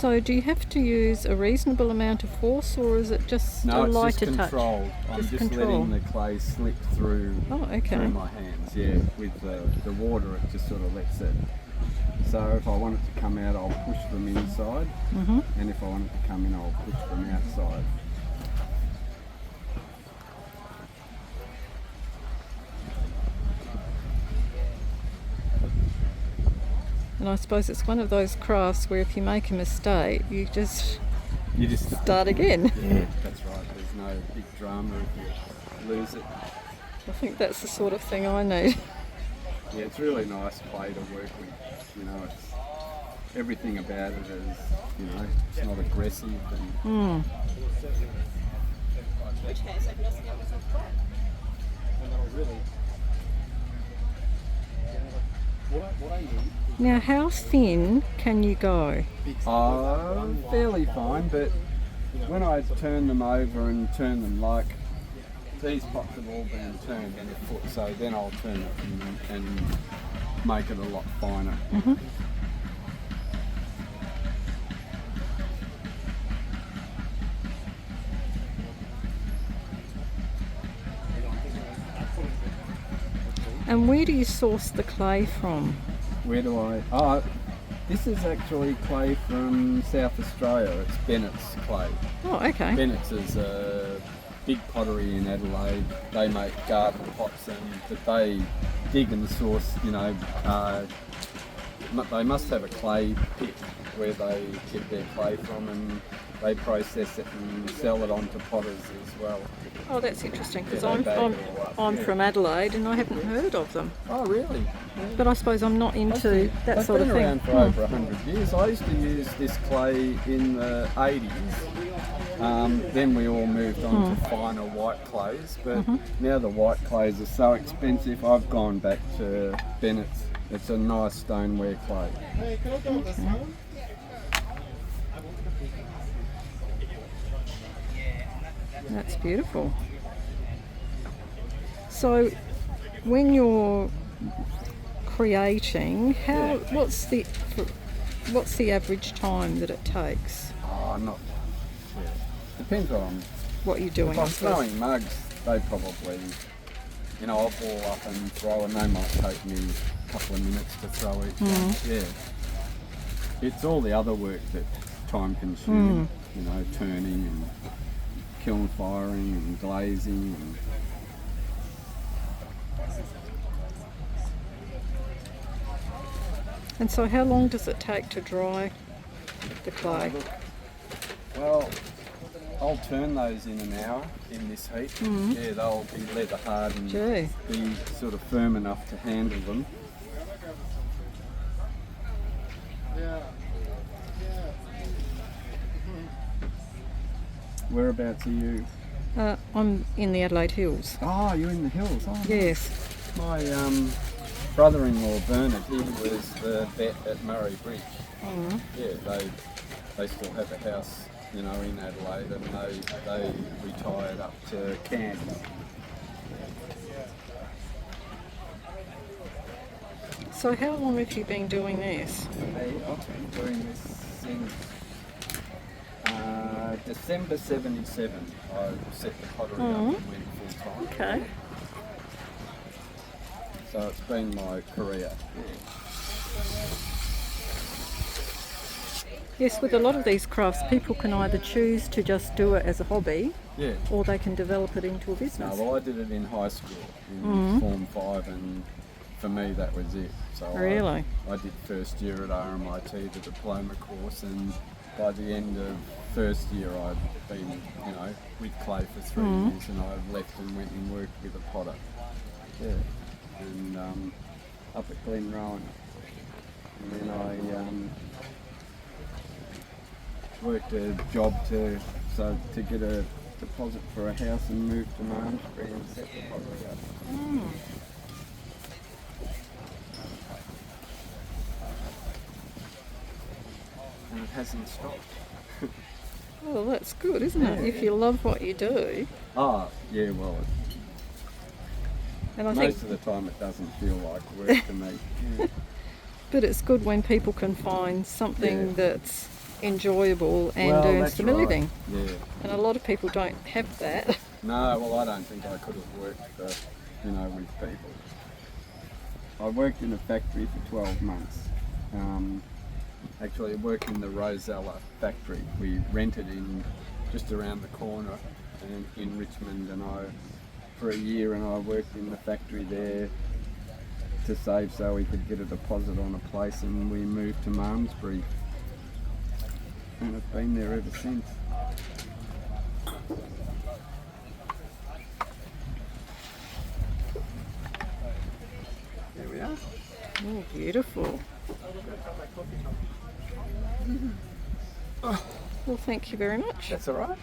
So do you have to use a reasonable amount of force, or is it just No, a it's lighter just touch? controlled. I'm just control. letting the clay slip through Okay. through my hands. Yeah, with the water, it just sort of lets it. So if I want it to come out, I'll push from inside, and if I want it to come in, I'll push from outside. And I suppose it's one of those crafts where if you make a mistake, you just start again. Yeah, that's right. There's no big drama if you lose it. I think that's the sort of thing I need. Yeah, it's really nice clay to work with. You know, it's everything about it is, you know, it's not aggressive and. Now, how thin can you go? Fairly fine, but when I turn them over and turn them like these pots have all been turned in a foot, so then I'll turn it and make it a lot finer. And where do you source the clay from? Where do I? This is actually clay from South Australia. It's Bennett's clay. Oh, okay. Bennett's is a big pottery in Adelaide. They make garden pots, but they dig and source. You know, they must have a clay pit where they get their clay from, and they process it and sell it on to potters as well. Oh, that's interesting, because Yeah, I'm from Adelaide and I haven't heard of them. Oh, really? But I suppose I'm not into that sort of They've thing. been around for over 100 years. I used to use this clay in the 80s. Then we all moved on to finer white clays, but now the white clays are so expensive, I've gone back to Bennett's. It's a nice stoneware clay. Hey, can I go with this one? That's beautiful. So, when you're creating, what's the average time that it takes? Oh, not. Yeah. Depends on What you're doing. if I'm throwing mugs. They probably, you know, I'll ball up and throw, and they might take me a couple of minutes to throw each one. Yeah. It's all the other work that's time consuming. You know, turning and kiln firing and glazing and. And so, how long does it take to dry the clay? Well, I'll turn those in an hour in this heat. Yeah, they'll be leather hard and Gee. be sort of firm enough to handle them. Whereabouts are you? I'm in the Adelaide Hills. Oh, you're in the hills. Oh, Yes. my brother-in-law Bernard, he was the vet at Murray Bridge. Yeah, they still have a house, you know, in Adelaide, and they retired up to Cairns. So, how long have you been doing this? I've been doing this since December '77. I set the pottery up and went full time. Okay. So it's been my career. Yes, with a lot of these crafts, people can either choose to just do it as a hobby, Yeah. or they can develop it into a No, business. well, I did it in high school, in Form 5, and for me that was it. So Really? I did first year at RMIT, the diploma course, and by the end of first year I'd been, you know, with clay for 3 years, and I left and went and worked with a potter. Yeah. And up at Glenrowan. And then I worked a job to get a deposit for a house and moved to Malmesbury and set the pottery up. And it hasn't stopped. Oh, that's good, isn't it? If you love what you do. Oh, yeah, well, And I most think, of the time it doesn't feel like work to me. Yeah. but it's good when people can find something Yeah. that's enjoyable and Well, earns that's them a right. living. Yeah. And a lot of people don't have that. No, well, I don't think I could have worked for, with people. I worked in a factory for 12 months. Actually, I worked in the Rosella factory. We rented in just around the corner in Richmond, and for a year, and I worked in the factory there to save so we could get a deposit on a place, and we moved to Malmesbury, and I've been there ever since. There we are. Oh, beautiful. Well, thank you very much. That's all right.